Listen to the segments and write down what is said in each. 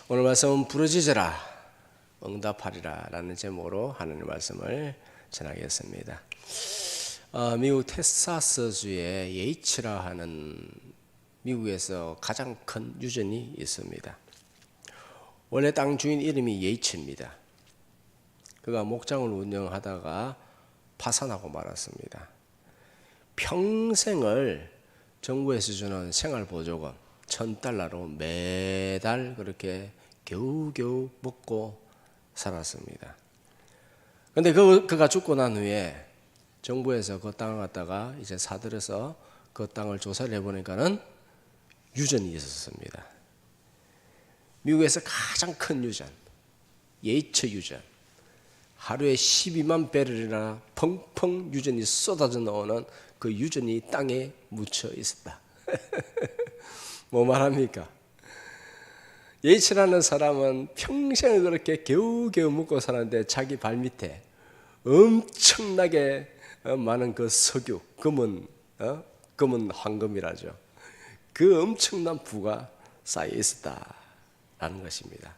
오늘 말씀은 부르짖으라 응답하리라 라는 제목으로 하나님의 말씀을 전하겠습니다. 미국 텍사스주에 예이츠라 하는 미국에서 가장 큰 유전이 있습니다. 원래 땅 주인 이름이 예이츠입니다. 그가 목장을 운영하다가 파산하고 말았습니다. 평생을 정부에서 주는 생활보조금 $1,000로 매달 그렇게 겨우겨우 먹고 살았습니다. 그런데 그가 죽고 난 후에 정부에서 그 땅을 갖다가 이제 사들여서 그 땅을 조사를 해보니까는 유전이 있었습니다. 미국에서 가장 큰 유전, 예이츠 유전. 하루에 12만 배럴이나 펑펑 유전이 쏟아져 나오는 그 유전이 땅에 묻혀 있었다. 뭐 말합니까? 예이츠라는 사람은 평생을 그렇게 겨우겨우 먹고 살았는데 자기 발밑에 엄청나게 많은 그 석유, 금은 황금이라죠. 그 엄청난 부가 쌓여 있었다라는 것입니다.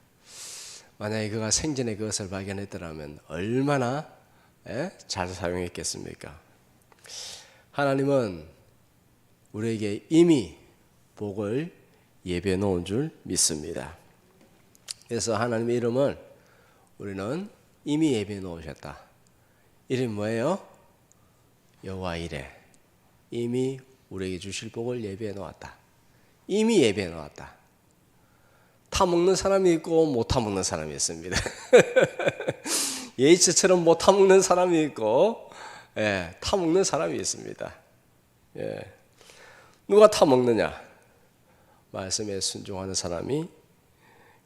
만약에 그가 생전에 그것을 발견했더라면 얼마나 잘 사용했겠습니까? 하나님은 우리에게 이미 복을 예배해 놓은 줄 믿습니다. 그래서 하나님의 이름을 우리는 이미 예배해 놓으셨다. 이름이 뭐예요? 여호와 이레. 이미 우리에게 주실 복을 예배해 놓았다. 이미 예배해 놓았다. 타먹는 사람이 있고 못 타먹는 사람이 있습니다. 예이츠처럼 못 타먹는 사람이 있고 타먹는 사람이 있습니다. 누가 타먹느냐? 말씀에 순종하는 사람이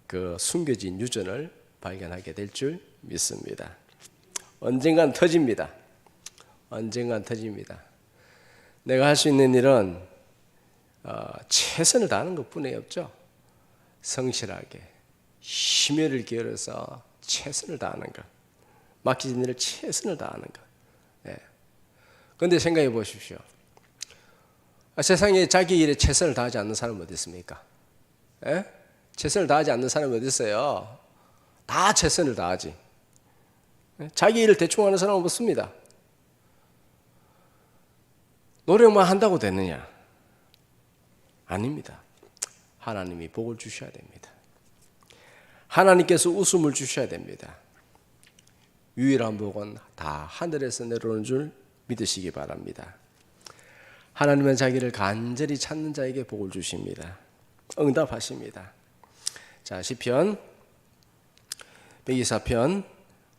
그 숨겨진 유전을 발견하게 될 줄 믿습니다. 언젠간 터집니다. 언젠간 터집니다. 내가 할 수 있는 일은 최선을 다하는 것뿐이 없죠. 성실하게 심혈을 기울여서 최선을 다하는 것, 맡기진 일을 최선을 다하는 것. 그런데 생각해 보십시오. 세상에 자기 일에 최선을 다하지 않는 사람은 어디 있습니까? 최선을 다하지 않는 사람이 어디 있어요? 다 최선을 다하지. 자기 일을 대충 하는 사람은 없습니다. 노력만 한다고 되느냐? 아닙니다. 하나님이 복을 주셔야 됩니다. 하나님께서 웃음을 주셔야 됩니다. 유일한 복은 다 하늘에서 내려오는 줄 믿으시기 바랍니다. 하나님은 자기를 간절히 찾는 자에게 복을 주십니다. 응답하십니다. 자, 시편 124편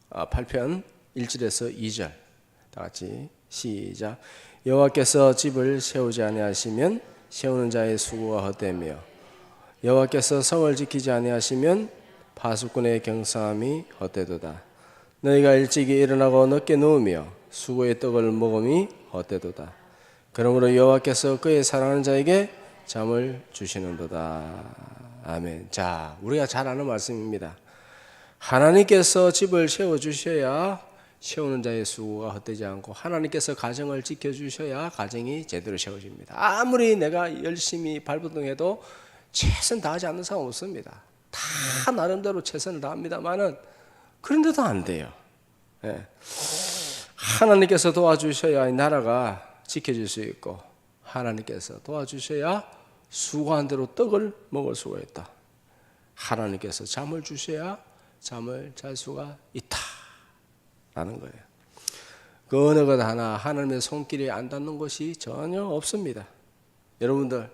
8편 1절에서 2절 다 같이 시작. 여호와께서 집을 세우지 아니하시면 세우는 자의 수고가 헛되며 여호와께서 성을 지키지 아니하시면 파수꾼의 경성함이 헛되도다. 너희가 일찍이 일어나고 늦게 누우며 수고의 떡을 먹음이 헛되도다. 그러므로 여호와께서 그의 사랑하는 자에게 잠을 주시는도다. 아멘. 자, 우리가 잘 아는 말씀입니다. 하나님께서 집을 세워주셔야 세우는 자의 수고가 헛되지 않고 하나님께서 가정을 지켜주셔야 가정이 제대로 세워집니다. 아무리 내가 열심히 발버둥해도 최선 다하지 않는 사람 없습니다. 다 나름대로 최선을 다합니다만은 그런데도 안 돼요. 하나님께서 도와주셔야 이 나라가 지켜질 수 있고 하나님께서 도와주셔야 수고한 대로 떡을 먹을 수가 있다. 하나님께서 잠을 주셔야 잠을 잘 수가 있다라는 거예요. 그 어느 것 하나 하나님의 손길이 안 닿는 것이 전혀 없습니다. 여러분들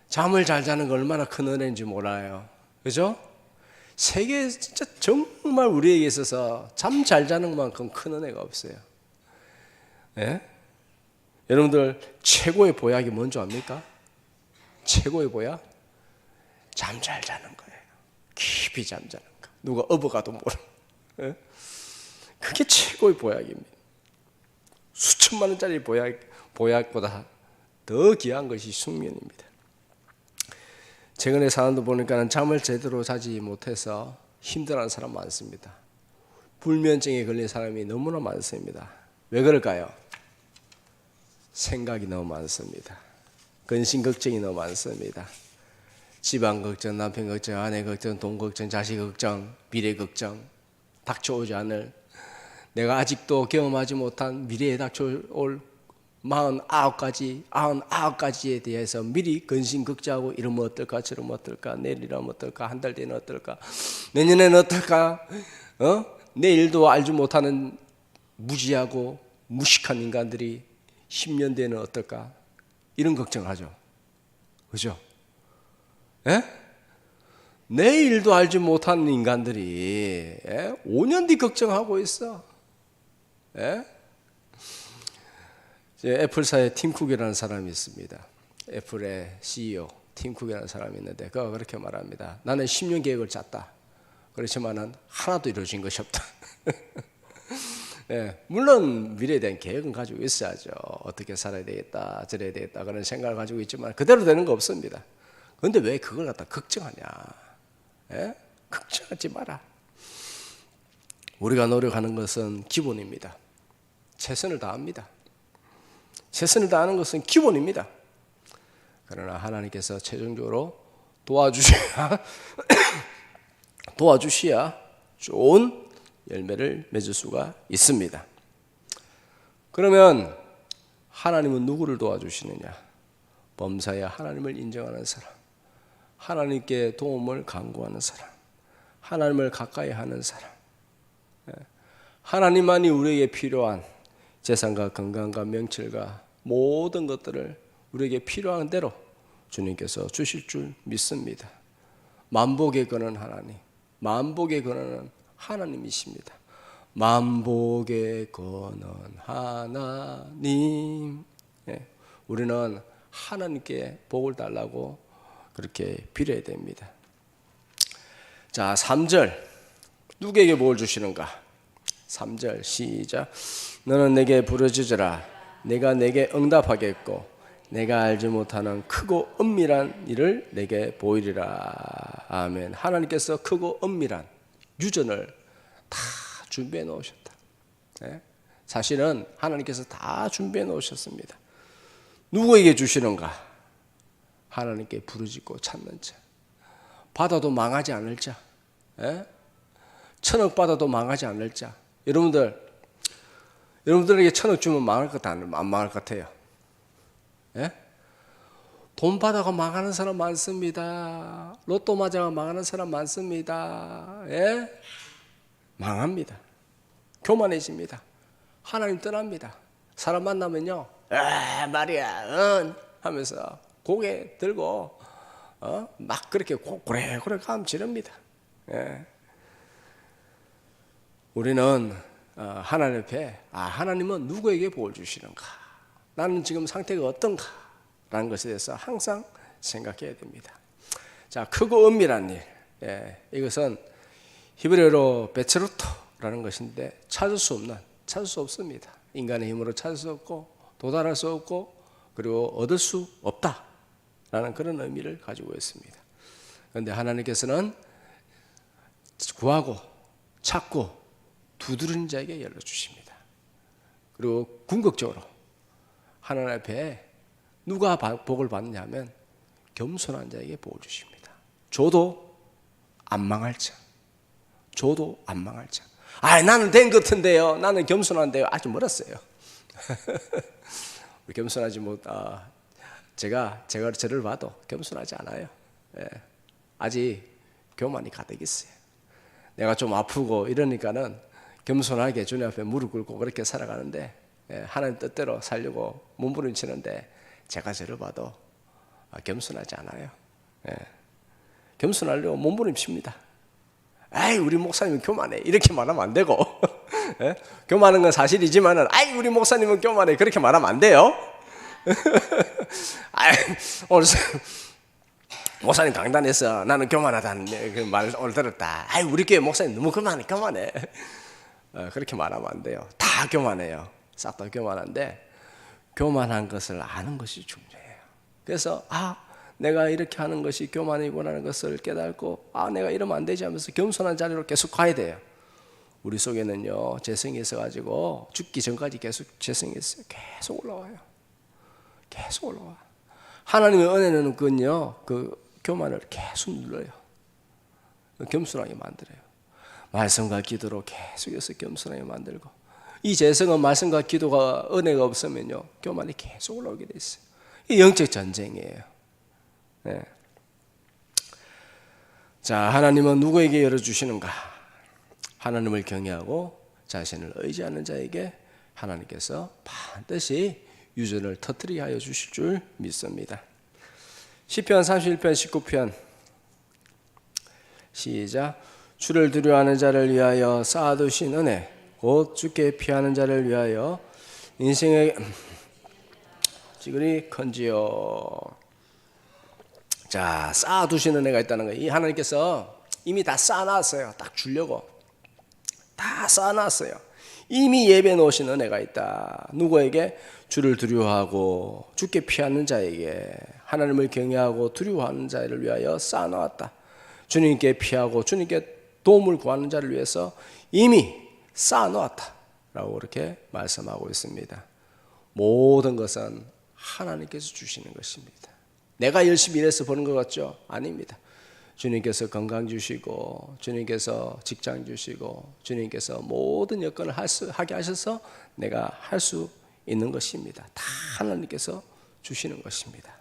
잠을 잘 자는 거 얼마나 큰 은혜인지 몰라요. 그죠? 세계에 진짜 정말 우리에게 있어서 잠 잘 자는 것만큼 큰 은혜가 없어요. 여러분들 최고의 보약이 뭔지 압니까? 최고의 보약? 잠 잘 자는 거예요. 깊이 잠자는 거. 누가 업어가도 모르는. 그게 최고의 보약입니다. 수천만 원짜리 보약보다 더 귀한 것이 숙면입니다. 최근에 사람들 보니까 잠을 제대로 자지 못해서 힘들어하는 사람 많습니다. 불면증에 걸린 사람이 너무나 많습니다. 왜 그럴까요? 생각이 너무 많습니다. 근심 걱정이 너무 많습니다. 집안 걱정, 남편 걱정, 아내 걱정, 돈 걱정, 자식 걱정, 미래 걱정, 닥쳐오지 않을, 내가 아직도 경험하지 못한 미래에 닥쳐올 49가지에 대해서 미리 근심걱정하고 이러면 어떨까, 저러면 어떨까, 내일 이러면 어떨까, 한 달 뒤에는 어떨까, 내년에는 어떨까, 내일도 알지 못하는 무지하고 무식한 인간들이 10년 뒤에는 어떨까, 이런 걱정하죠. 그죠? 예? 내일도 알지 못하는 인간들이 5년 뒤 걱정하고 있어. 예? 애플사에 팀 쿡이라는 사람이 있습니다. 애플의 CEO 팀 쿡이라는 사람이 있는데 그가 그렇게 말합니다. 나는 10년 계획을 짰다. 그렇지만은 하나도 이루어진 것이 없다. 예, 물론 미래에 대한 계획은 가지고 있어야죠. 어떻게 살아야 되겠다, 저래야 되겠다 그런 생각을 가지고 있지만 그대로 되는 거 없습니다. 그런데 왜 그걸 갖다 걱정하냐? 예? 걱정하지 마라. 우리가 노력하는 것은 기본입니다. 최선을 다합니다. 최선을 다하는 것은 기본입니다. 그러나 하나님께서 최종적으로 도와주셔야 좋은 열매를 맺을 수가 있습니다. 그러면 하나님은 누구를 도와주시느냐? 범사에 하나님을 인정하는 사람, 하나님께 도움을 간구하는 사람, 하나님을 가까이 하는 사람, 하나님만이 우리에게 필요한 재산과 건강과 명철과 모든 것들을 우리에게 필요한 대로 주님께서 주실 줄 믿습니다. 만복의 근원 하나님, 만복의 근원은 하나님이십니다. 만복의 근원 하나님. 우리는 하나님께 복을 달라고 그렇게 빌어야 됩니다. 자, 3절 누구에게 복을 주시는가? 3절 시작. 너는 내게 부르짖으라. 내가 내게 응답하겠고 내가 알지 못하는 크고 은밀한 일을 내게 보이리라. 아멘. 하나님께서 크고 은밀한 유전을 다 준비해 놓으셨다. 사실은 하나님께서 다 준비해 놓으셨습니다. 누구에게 주시는가? 하나님께 부르짖고 찾는 자, 받아도 망하지 않을 자, 천억 받아도 망하지 않을 자. 여러분들에게 1,000억 주면 망할 것 안 망할 것 같아요. 돈 받아가 망하는 사람 많습니다. 로또 맞아가 망하는 사람 많습니다. 망합니다. 교만해집니다. 하나님 떠납니다. 사람 만나면요, 말이야, 하면서 고개 들고 막 그렇게 고래고래 감 지릅니다. 우리는 하나님 앞에 하나님은 누구에게 복을 주시는가? 나는 지금 상태가 어떤가? 라는 것에 대해서 항상 생각해야 됩니다. 자, 크고 은밀한 일. 이것은 히브리어로 베체로토라는 것인데 찾을 수 없습니다. 인간의 힘으로 찾을 수 없고 도달할 수 없고 그리고 얻을 수 없다라는 그런 의미를 가지고 있습니다. 그런데 하나님께서는 구하고 찾고 두드리는 자에게 열어주십니다. 그리고 궁극적으로 하나님 앞에 누가 복을 받느냐면 겸손한 자에게 복을 주십니다. 저도 안 망할 자. 나는 된 것 같은데요. 나는 겸손한데요. 아직 멀었어요. 겸손하지 못. 제가 저를 봐도 겸손하지 않아요. 아직 교만이 가득 있어요. 내가 좀 아프고 이러니까는 겸손하게 주님 앞에 무릎 꿇고 그렇게 살아가는데 하나님 뜻대로 살려고 몸부림치는데 제가 저를 봐도 겸손하지 않아요. 겸손하려고 몸부림칩니다. 우리 목사님은 교만해 이렇게 말하면 안 되고 교만한 건 사실이지만은 우리 목사님은 교만해 그렇게 말하면 안 돼요. 오늘 목사님 강단에서 나는 교만하다는 그 말 오늘 들었다. 우리 교회 목사님 너무 교만해. 그렇게 말하면 안 돼요. 다 교만해요. 싹 다 교만한데 교만한 것을 아는 것이 중요해요. 그래서 내가 이렇게 하는 것이 교만이구나라는 것을 깨닫고 내가 이러면 안 되지 하면서 겸손한 자리로 계속 가야 돼요. 우리 속에는요 재성이 있어가지고 죽기 전까지 계속 재성이 있어요. 계속 올라와요. 계속 올라와. 하나님의 은혜는 그건요 교만을 계속 눌러요. 겸손하게 만들어요. 말씀과 기도로 계속해서 겸손하게 만들고, 이 재성은 말씀과 기도가 은혜가 없으면요 교만이 계속 올라오게 돼 있어요. 이 영적 전쟁이에요. 네. 자, 하나님은 누구에게 열어주시는가? 하나님을 경외하고 자신을 의지하는 자에게 하나님께서 반드시 유전을 터뜨리게 하여 주실 줄 믿습니다. 시편 31편 19편 시작. 주를 두려워하는 자를 위하여 쌓아두신 은혜 곧 주께 피하는 자를 위하여 인생의 지글이 큰지요. 자, 쌓아두신 은혜가 있다는 거예요. 이 하나님께서 이미 다 쌓아놨어요. 딱 주려고 다 쌓아놨어요. 이미 예배 놓으신 은혜가 있다. 누구에게? 주를 두려워하고 주께 피하는 자에게, 하나님을 경외하고 두려워하는 자를 위하여 쌓아놓았다. 주님께 피하고 주님께 도움을 구하는 자를 위해서 이미 쌓아놓았다 라고 그렇게 말씀하고 있습니다. 모든 것은 하나님께서 주시는 것입니다. 내가 열심히 일해서 버는 것 같죠? 아닙니다. 주님께서 건강 주시고, 주님께서 직장 주시고, 주님께서 모든 여건을 하게 하셔서 내가 할 수 있는 것입니다. 다 하나님께서 주시는 것입니다.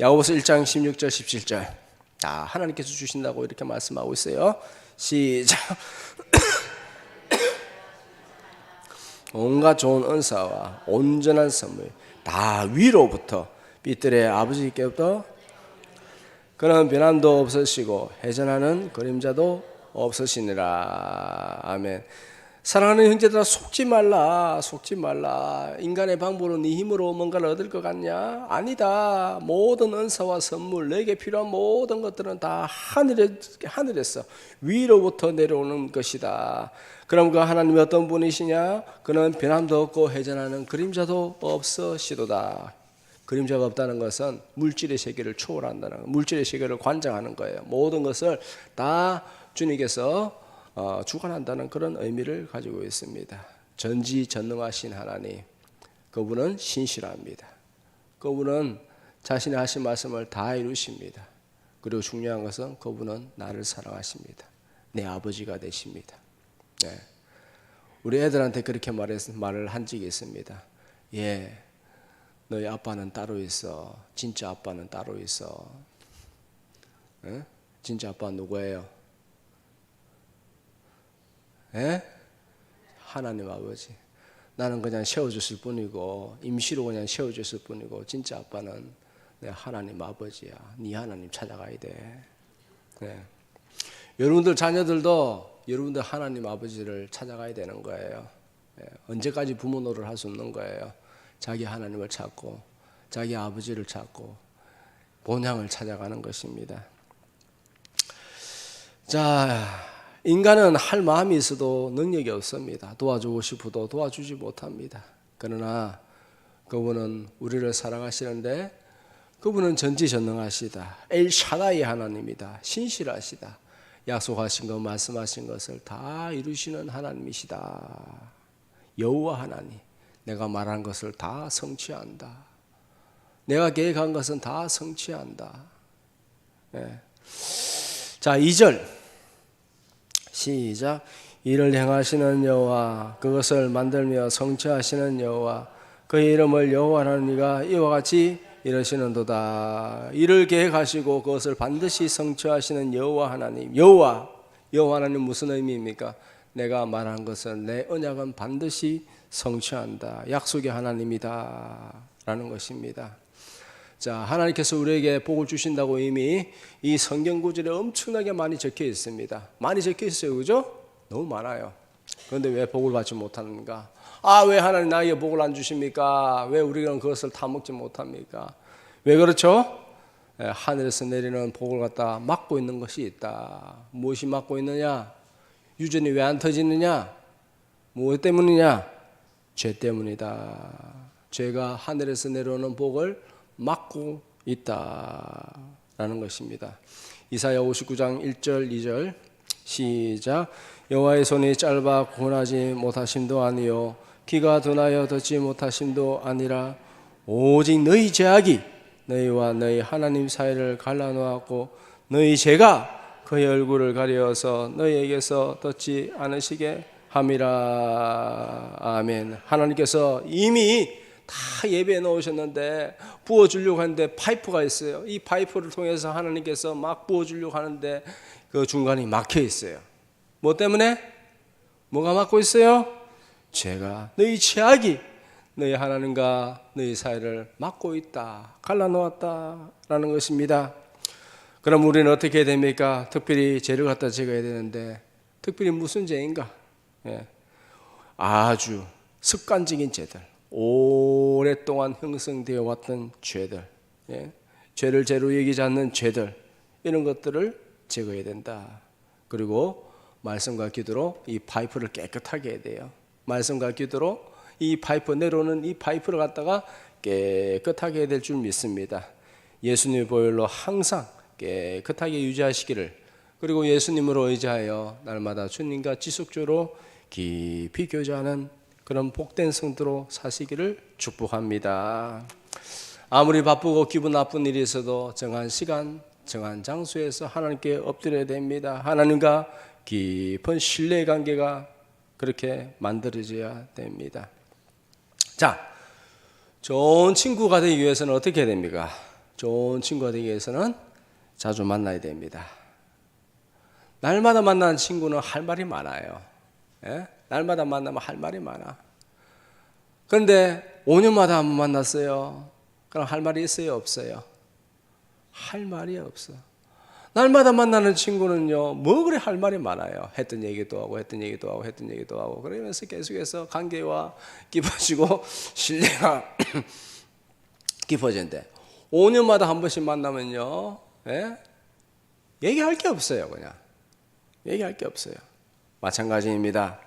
야고보서 1장 16절 17절 다 하나님께서 주신다고 이렇게 말씀하고 있어요. 시작. 온갖 좋은 은사와 온전한 선물 다 위로부터 빛들의 아버지께부터 그런 변함도 없으시고 회전하는 그림자도 없으시니라. 아멘. 사랑하는 형제들아, 속지 말라. 인간의 방법으로 네 힘으로 뭔가를 얻을 것 같냐? 아니다. 모든 은사와 선물, 내게 필요한 모든 것들은 다 하늘에서 위로부터 내려오는 것이다. 그럼 그 하나님이 어떤 분이시냐? 그는 변함도 없고 회전하는 그림자도 없으시도다. 그림자가 없다는 것은 물질의 세계를 초월한다는 거예요. 물질의 세계를 관장하는 거예요. 모든 것을 다 주님께서 주관한다는 그런 의미를 가지고 있습니다. 전지전능하신 하나님, 그분은 신실합니다. 그분은 자신이 하신 말씀을 다 이루십니다. 그리고 중요한 것은 그분은 나를 사랑하십니다. 내 아버지가 되십니다. 네. 우리 애들한테 그렇게 말을 한 적이 있습니다. 예, 너희 아빠는 따로 있어. 진짜 아빠는 따로 있어. 네? 진짜 아빠 누구예요? 예? 하나님 아버지. 나는 그냥 세워줬을 뿐이고, 임시로 그냥 세워줬을 뿐이고, 진짜 아빠는 내 하나님 아버지야. 네 하나님 찾아가야 돼. 네. 여러분들 자녀들도 여러분들 하나님 아버지를 찾아가야 되는 거예요. 예. 언제까지 부모 노릇을 할 수 없는 거예요. 자기 하나님을 찾고 자기 아버지를 찾고 본향을 찾아가는 것입니다. 자, 인간은 할 마음이 있어도 능력이 없습니다. 도와주고 싶어도 도와주지 못합니다. 그러나 그분은 우리를 사랑하시는데 그분은 전지전능하시다. 엘샤다이 하나님이다. 신실하시다. 약속하신 것, 말씀하신 것을 다 이루시는 하나님이시다. 여호와 하나님, 내가 말한 것을 다 성취한다. 내가 계획한 것은 다 성취한다. 네. 자, 2절 시작. 이를 행하시는 여호와, 그것을 만들며 성취하시는 여호와, 그의 이름을 여호와라는 이가 이와 같이 이러시는도다. 이를 계획하시고 그것을 반드시 성취하시는 여호와 하나님. 여호와 하나님 무슨 의미입니까? 내가 말한 것은 내 언약은 반드시 성취한다. 약속의 하나님이다 라는 것입니다. 자, 하나님께서 우리에게 복을 주신다고 이미 이 성경 구절에 엄청나게 많이 적혀 있습니다. 많이 적혀 있어요, 그죠? 너무 많아요. 그런데 왜 복을 받지 못하는가? 아, 왜 하나님 나에게 복을 안 주십니까? 왜 우리는 그것을 다 먹지 못합니까? 왜 그렇죠? 하늘에서 내리는 복을 갖다 막고 있는 것이 있다. 무엇이 막고 있느냐? 유전이 왜 안 터지느냐? 무엇 때문이냐? 죄 때문이다. 죄가 하늘에서 내려오는 복을 막고 있다라는 것입니다. 이사야 59장 1절 2절 시작. 여호와의 손이 짧아 구원하지 못하심도 아니요 귀가 둔하여 듣지 못하심도 아니라 오직 너희 죄악이 너희와 너희 하나님 사이를 갈라놓았고 너희 죄가 그의 얼굴을 가려서 너희에게서 떴지 않으시게 함이라. 아멘. 하나님께서 이미 다 예배해 놓으셨는데 부어주려고 하는데 파이프가 있어요. 이 파이프를 통해서 하나님께서 막 부어주려고 하는데 그 중간이 막혀 있어요. 뭐 때문에? 뭐가 막고 있어요? 죄가, 너희 죄악이 너희 하나님과 너희 사이를 막고 있다, 갈라놓았다라는 것입니다. 그럼 우리는 어떻게 해야 됩니까? 특별히 죄를 갖다 제거해야 되는데 특별히 무슨 죄인가? 아주 습관적인 죄들, 오랫동안 형성되어 왔던 죄들, 죄를 죄로 여기지 않는 죄들, 이런 것들을 제거해야 된다. 그리고 말씀과 기도로 이 파이프를 깨끗하게 해야 돼요. 말씀과 기도로 이 파이프, 내려오는 이 파이프를 갖다가 깨끗하게 해야 될 줄 믿습니다. 예수님의 보혈로 항상 깨끗하게 유지하시기를, 그리고 예수님으로 의지하여 날마다 주님과 지속적으로 깊이 교제하는 그런 복된 성도로 사시기를 축복합니다. 아무리 바쁘고 기분 나쁜 일이 있어도 정한 시간, 정한 장소에서 하나님께 엎드려야 됩니다. 하나님과 깊은 신뢰의 관계가 그렇게 만들어져야 됩니다. 자, 좋은 친구가 되기 위해서는 어떻게 해야 됩니까? 좋은 친구가 되기 위해서는 자주 만나야 됩니다. 날마다 만나는 친구는 할 말이 많아요. 날마다 만나면 할 말이 많아. 그런데 5년마다 한 번 만났어요. 그럼 할 말이 있어요, 없어요? 할 말이 없어. 날마다 만나는 친구는요, 뭐 그래 할 말이 많아요. 했던 얘기도 하고 했던 얘기도 하고 했던 얘기도 하고, 그러면서 계속해서 관계와 깊어지고 신뢰가 깊어진대. 5년마다 한 번씩 만나면요, 얘기할 게 없어요. 그냥 얘기할 게 없어요. 마찬가지입니다.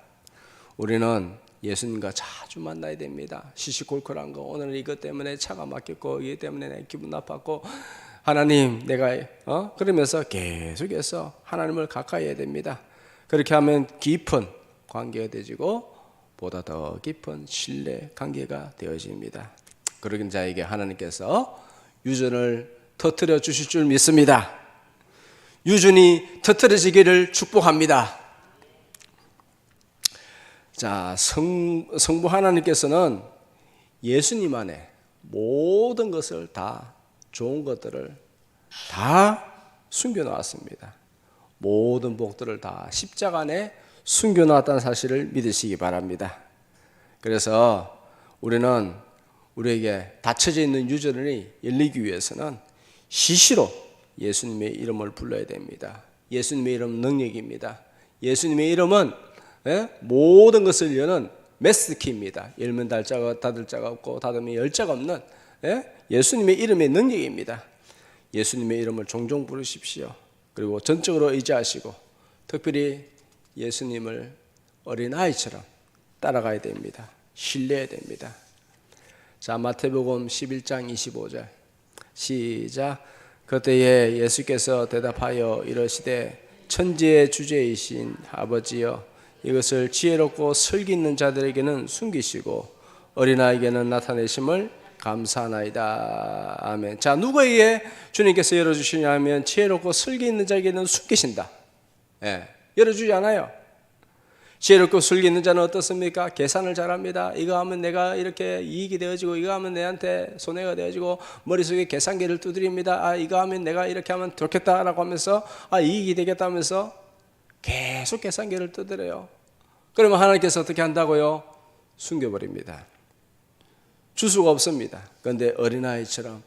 우리는 예수님과 자주 만나야 됩니다. 시시콜콜한 거, 오늘 이것 때문에 차가 막혔고 이것 때문에 내 기분 나빴고, 하나님 내가 그러면서 계속해서 하나님을 가까이 해야 됩니다. 그렇게 하면 깊은 관계가 되어지고 보다 더 깊은 신뢰 관계가 되어집니다. 그런 자에게 하나님께서 유전을 터뜨려 주실 줄 믿습니다. 유전이 터뜨려지기를 축복합니다. 자, 성부 하나님께서는 예수님 안에 모든 것을 다, 좋은 것들을 다 숨겨놓았습니다. 모든 복들을 다 십자가 안에 숨겨놓았다는 사실을 믿으시기 바랍니다. 그래서 우리는 우리에게 닫혀져 있는 유전이 열리기 위해서는 시시로 예수님의 이름을 불러야 됩니다. 예수님의 이름 능력입니다. 예수님의 이름은 모든 것을 여는 메스키입니다. 열면 닫을 자가 없고 닫으면 열 자가 없는 예수님의 이름의 능력입니다. 예수님의 이름을 종종 부르십시오. 그리고 전적으로 의지하시고 특별히 예수님을 어린아이처럼 따라가야 됩니다. 신뢰해야 됩니다. 자, 마태복음 11장 25절 시작. 그때에 예수께서 대답하여 이르시되 천지의 주제이신 아버지여, 이것을 지혜롭고 설기 있는 자들에게는 숨기시고 어린아이에게는 나타내심을 감사하나이다. 아멘. 자, 누구에게 주님께서 열어주시냐 하면 지혜롭고 설기 있는 자에게는 숨기신다. 열어주지 않아요. 지혜롭고 설기 있는 자는 어떻습니까? 계산을 잘합니다. 이거 하면 내가 이렇게 이익이 되어지고, 이거 하면 내한테 손해가 되어지고, 머릿속에 계산기를 두드립니다. 이거 하면 내가 이렇게 하면 좋겠다라고 하면서 이익이 되겠다 하면서 계속 계산기를 두드려요. 그러면 하나님께서 어떻게 한다고요? 숨겨버립니다. 줄 수가 없습니다. 그런데 어린아이처럼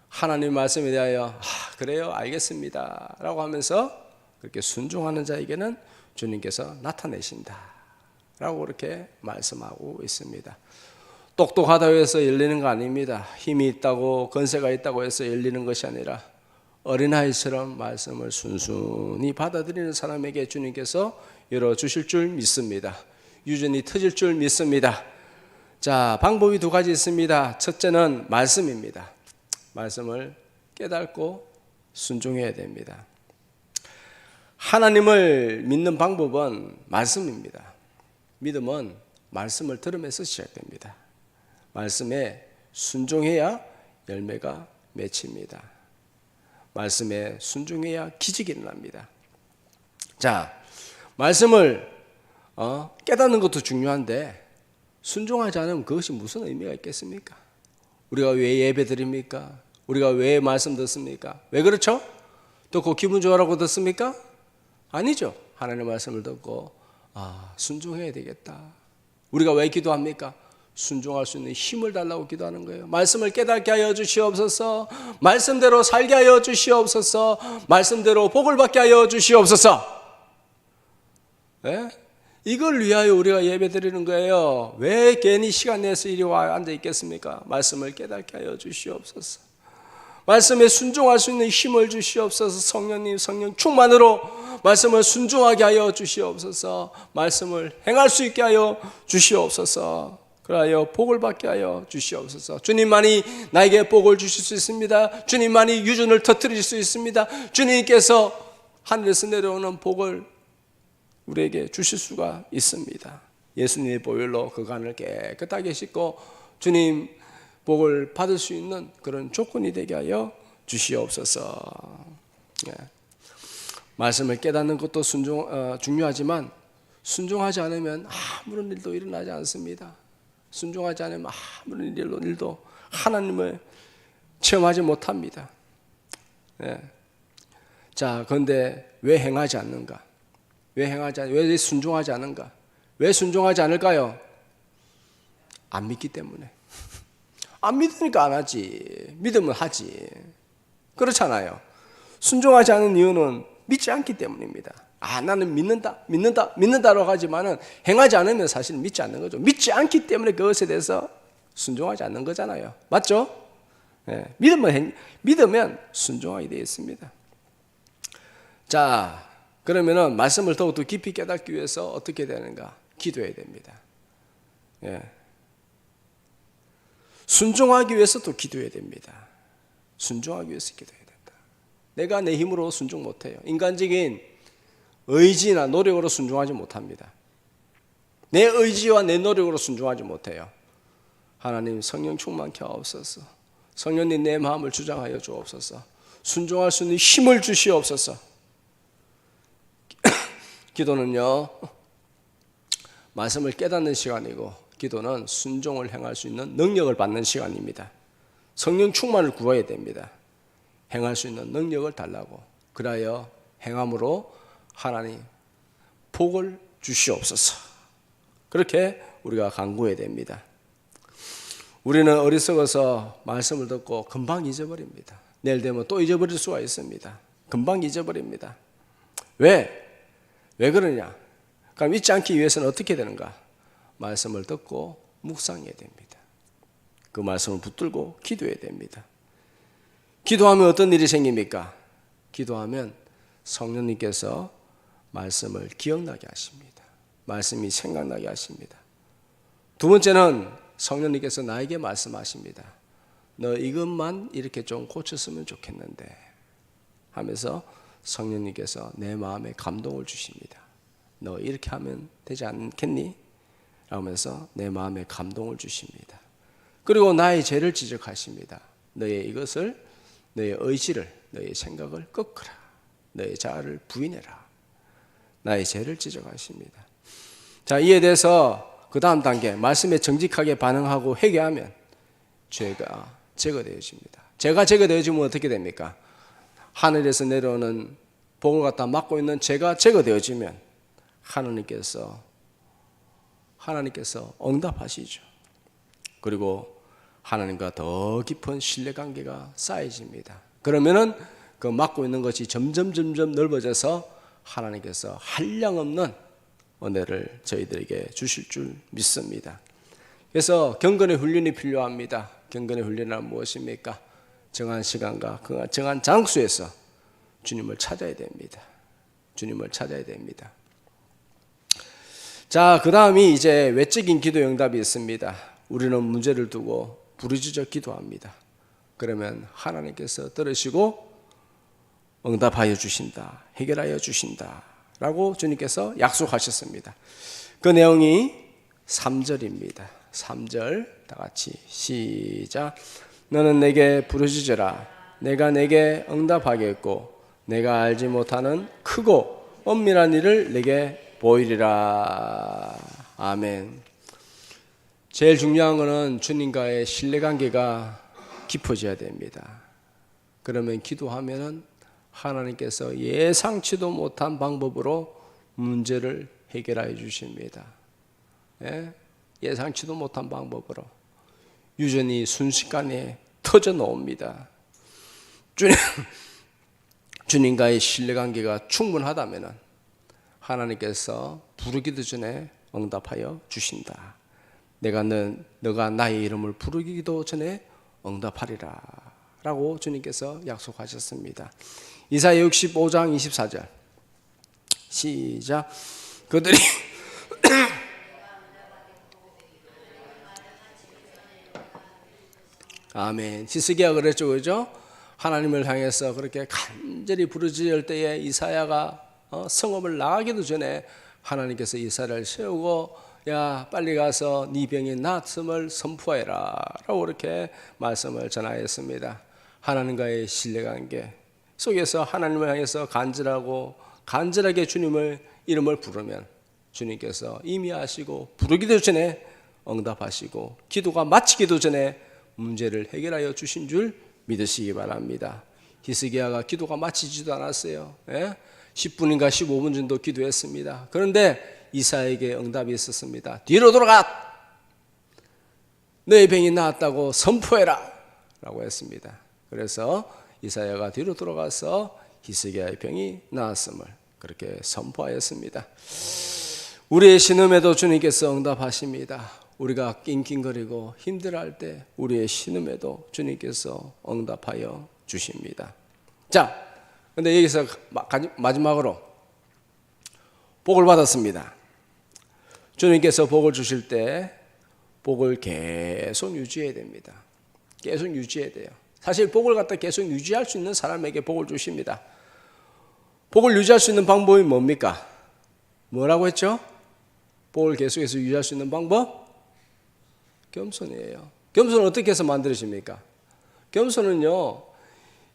하나님 말씀에 대하여 그래요, 알겠습니다 라고 하면서 그렇게 순종하는 자에게는 주님께서 나타내신다 라고 그렇게 말씀하고 있습니다. 똑똑하다고 해서 열리는 거 아닙니다. 힘이 있다고 건세가 있다고 해서 열리는 것이 아니라 어린아이처럼 말씀을 순순히 받아들이는 사람에게 주님께서 열어주실 줄 믿습니다. 유전이 터질 줄 믿습니다. 자, 방법이 두 가지 있습니다. 첫째는 말씀입니다. 말씀을 깨닫고 순종해야 됩니다. 하나님을 믿는 방법은 말씀입니다. 믿음은 말씀을 들으면서 시작됩니다. 말씀에 순종해야 열매가 맺힙니다. 말씀에 순종해야 기적이 일어납니다. 자, 말씀을 깨닫는 것도 중요한데 순종하지 않으면 그것이 무슨 의미가 있겠습니까? 우리가 왜 예배 드립니까? 우리가 왜 말씀 듣습니까? 왜 그렇죠? 듣고 기분 좋아라고 듣습니까? 아니죠. 하나님의 말씀을 듣고 순종해야 되겠다. 우리가 왜 기도합니까? 순종할 수 있는 힘을 달라고 기도하는 거예요. 말씀을 깨닫게 하여 주시옵소서. 말씀대로 살게 하여 주시옵소서. 말씀대로 복을 받게 하여 주시옵소서. 네? 이걸 위하여 우리가 예배 드리는 거예요. 왜 괜히 시간 내서 이리 와 앉아 있겠습니까? 말씀을 깨닫게 하여 주시옵소서. 말씀에 순종할 수 있는 힘을 주시옵소서. 성령님 성령 충만으로 말씀을 순종하게 하여 주시옵소서. 말씀을 행할 수 있게 하여 주시옵소서. 그러하여 복을 받게 하여 주시옵소서. 주님만이 나에게 복을 주실 수 있습니다. 주님만이 유전을 터뜨릴 수 있습니다. 주님께서 하늘에서 내려오는 복을 우리에게 주실 수가 있습니다. 예수님의 보혈로 그 간을 깨끗하게 씻고 주님 복을 받을 수 있는 그런 조건이 되게 하여 주시옵소서. 말씀을 깨닫는 것도 중요하지만 순종하지 않으면 아무런 일도 일어나지 않습니다. 순종하지 않으면 아무런 일도 하나님을 체험하지 못합니다. 자, 그런데 왜 행하지 않는가? 왜 순종하지 않는가? 왜 순종하지 않을까요? 안 믿기 때문에. 안 믿으니까 안 하지. 믿으면 하지. 그렇잖아요. 순종하지 않은 이유는 믿지 않기 때문입니다. 나는 믿는다라고 하지만은 행하지 않으면 사실 믿지 않는 거죠. 믿지 않기 때문에 그것에 대해서 순종하지 않는 거잖아요. 맞죠? 네. 믿으면 순종하게 되어 있습니다. 자, 그러면은 말씀을 더욱더 깊이 깨닫기 위해서 어떻게 되는가? 기도해야 됩니다. 예. 순종하기 위해서 또 기도해야 됩니다. 순종하기 위해서 기도해야 된다. 내가 내 힘으로 순종 못해요. 인간적인 의지나 노력으로 순종하지 못합니다. 내 의지와 내 노력으로 순종하지 못해요. 하나님 성령 충만케 하옵소서. 성령님 내 마음을 주장하여 주옵소서. 순종할 수 있는 힘을 주시옵소서. 기도는요, 말씀을 깨닫는 시간이고 기도는 순종을 행할 수 있는 능력을 받는 시간입니다. 성령 충만을 구해야 됩니다. 행할 수 있는 능력을 달라고. 그래야 행함으로 하나님 복을 주시옵소서. 그렇게 우리가 간구해야 됩니다. 우리는 어리석어서 말씀을 듣고 금방 잊어버립니다. 내일 되면 또 잊어버릴 수가 있습니다. 금방 잊어버립니다. 왜 그러냐? 그럼 잊지 않기 위해서는 어떻게 되는가? 말씀을 듣고 묵상해야 됩니다. 그 말씀을 붙들고 기도해야 됩니다. 기도하면 어떤 일이 생깁니까? 기도하면 성령님께서 말씀을 기억나게 하십니다. 말씀이 생각나게 하십니다. 두 번째는 성령님께서 나에게 말씀하십니다. 너 이것만 이렇게 좀 고쳤으면 좋겠는데 하면서 성령님께서 내 마음에 감동을 주십니다. 너 이렇게 하면 되지 않겠니? 라면서 내 마음에 감동을 주십니다. 그리고 나의 죄를 지적하십니다. 너의 이것을, 너의 의지를, 너의 생각을 꺾으라. 너의 자아를 부인해라. 나의 죄를 지적하십니다. 자, 이에 대해서 그 다음 단계, 말씀에 정직하게 반응하고 회개하면 죄가 제거되어집니다. 죄가 제거되어지면 어떻게 됩니까? 하늘에서 내려오는 복을 갖다 막고 있는 죄가 제거되어지면 하나님께서 응답하시죠. 그리고 하나님과 더 깊은 신뢰관계가 쌓여집니다. 그러면은 그 막고 있는 것이 점점 넓어져서 하나님께서 한량없는 은혜를 저희들에게 주실 줄 믿습니다. 그래서 경건의 훈련이 필요합니다. 경건의 훈련은 무엇입니까? 정한 시간과 정한 장소에서 주님을 찾아야 됩니다. 주님을 찾아야 됩니다. 자, 그 다음이 이제 외적인 기도 응답이 있습니다. 우리는 문제를 두고 부르짖어 기도합니다. 그러면 하나님께서 들으시고 응답하여 주신다, 해결하여 주신다 라고 주님께서 약속하셨습니다. 그 내용이 3절입니다. 3절 다 같이 시작. 너는 내게 부르짖으라. 내가 내게 응답하겠고 내가 알지 못하는 크고 엄밀한 일을 내게 보이리라. 아멘. 제일 중요한 것은 주님과의 신뢰관계가 깊어져야 됩니다. 그러면 기도하면은 하나님께서 예상치도 못한 방법으로 문제를 해결해 주십니다. 예상치도 못한 방법으로 유전이 순식간에 터져 나옵니다. 주님과의 신뢰관계가 충분하다면 하나님께서 부르기도 전에 응답하여 주신다. 너가 나의 이름을 부르기도 전에 응답하리라 라고 주님께서 약속하셨습니다. 이사야 65장 24절 시작. 그들이 아멘. 히스기야가 그랬죠, 그죠? 하나님을 향해서 그렇게 간절히 부르짖을 때에 이사야가 성읍을 나가기도 전에 하나님께서 이사야를 세우고 야 빨리 가서 네 병이 낫음을 선포해라 라고 그렇게 말씀을 전하였습니다. 하나님과의 신뢰관계 속에서 하나님을 향해서 간절하게 주님을 이름을 부르면 주님께서 이미 아시고 부르기도 전에 응답하시고 기도가 마치기도 전에 문제를 해결하여 주신 줄 믿으시기 바랍니다. 히스기야가 기도가 마치지도 않았어요. 10분인가 15분 정도 기도했습니다. 그런데 이사야에게 응답이 있었습니다. 뒤로 돌아가! 너의 병이 나았다고 선포해라! 라고 했습니다. 그래서 이사야가 뒤로 돌아가서 히스기야의 병이 나았음을 그렇게 선포하였습니다. 우리의 신음에도 주님께서 응답하십니다. 우리가 낑낑거리고 힘들어할 때 우리의 신음에도 주님께서 응답하여 주십니다. 자, 근데 여기서 마지막으로 복을 받았습니다. 주님께서 복을 주실 때 복을 계속 유지해야 됩니다. 계속 유지해야 돼요. 사실 복을 갖다 계속 유지할 수 있는 사람에게 복을 주십니다. 복을 유지할 수 있는 방법이 뭡니까? 뭐라고 했죠? 복을 계속해서 유지할 수 있는 방법? 겸손이에요. 겸손은 어떻게 해서 만들어집니까? 겸손은요,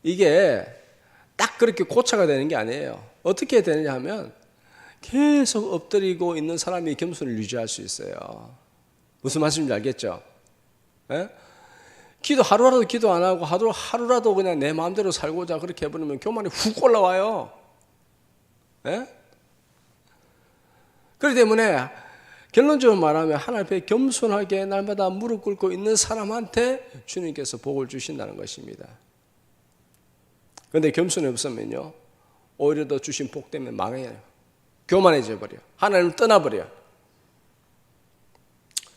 이게 딱 그렇게 고쳐가 되는 게 아니에요. 어떻게 되느냐 하면 계속 엎드리고 있는 사람이 겸손을 유지할 수 있어요. 무슨 말씀인지 알겠죠? 하루라도 기도 안 하고 하루라도 그냥 내 마음대로 살고자 그렇게 해버리면 교만이 훅 올라와요. 그렇기 때문에 결론적으로 말하면 하나님 앞에 겸손하게 날마다 무릎 꿇고 있는 사람한테 주님께서 복을 주신다는 것입니다. 그런데 겸손이 없으면요, 오히려 더 주신 복 때문에 망해요. 교만해져 버려. 하나님을 떠나버려.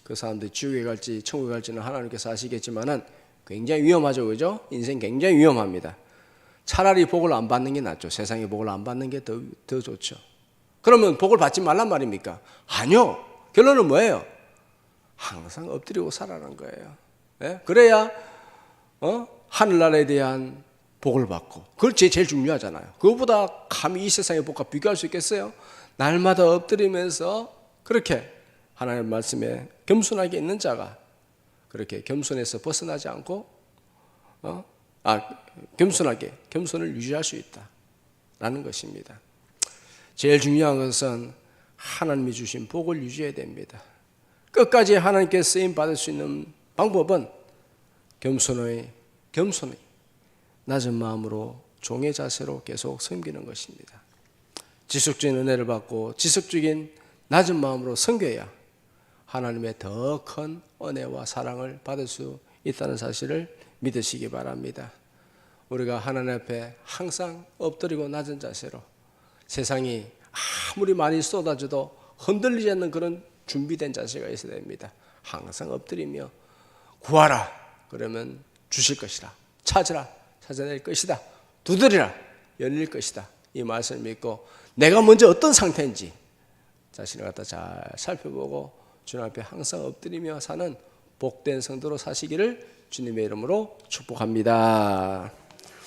그 사람들이 지옥에 갈지 천국에 갈지는 하나님께서 아시겠지만은 굉장히 위험하죠, 그죠? 인생 굉장히 위험합니다. 차라리 복을 안 받는 게 낫죠. 세상에 복을 안 받는 게 더 좋죠. 그러면 복을 받지 말란 말입니까? 아니요. 결론은 뭐예요? 항상 엎드리고 살아라는 거예요. 그래야 하늘나라에 대한 복을 받고, 그걸 제일 중요하잖아요. 그것보다 감히 이 세상의 복과 비교할 수 있겠어요? 날마다 엎드리면서 그렇게 하나님의 말씀에 겸손하게 있는 자가 그렇게 겸손에서 벗어나지 않고 겸손을 유지할 수 있다라는 것입니다. 제일 중요한 것은 하나님이 주신 복을 유지해야 됩니다. 끝까지 하나님께 쓰임 받을 수 있는 방법은 겸손히 낮은 마음으로 종의 자세로 계속 섬기는 것입니다. 지속적인 은혜를 받고 지속적인 낮은 마음으로 섬겨야 하나님의 더 큰 은혜와 사랑을 받을 수 있다는 사실을 믿으시기 바랍니다. 우리가 하나님 앞에 항상 엎드리고 낮은 자세로 세상이 아무리 많이 쏟아져도 흔들리지 않는 그런 준비된 자세가 있어야 됩니다. 항상 엎드리며 구하라 그러면 주실 것이라, 찾아낼 것이다, 두드리라 열릴 것이다, 이 말씀을 믿고 내가 먼저 어떤 상태인지 자신을 갖다 잘 살펴보고 주님 앞에 항상 엎드리며 사는 복된 성도로 사시기를 주님의 이름으로 축복합니다.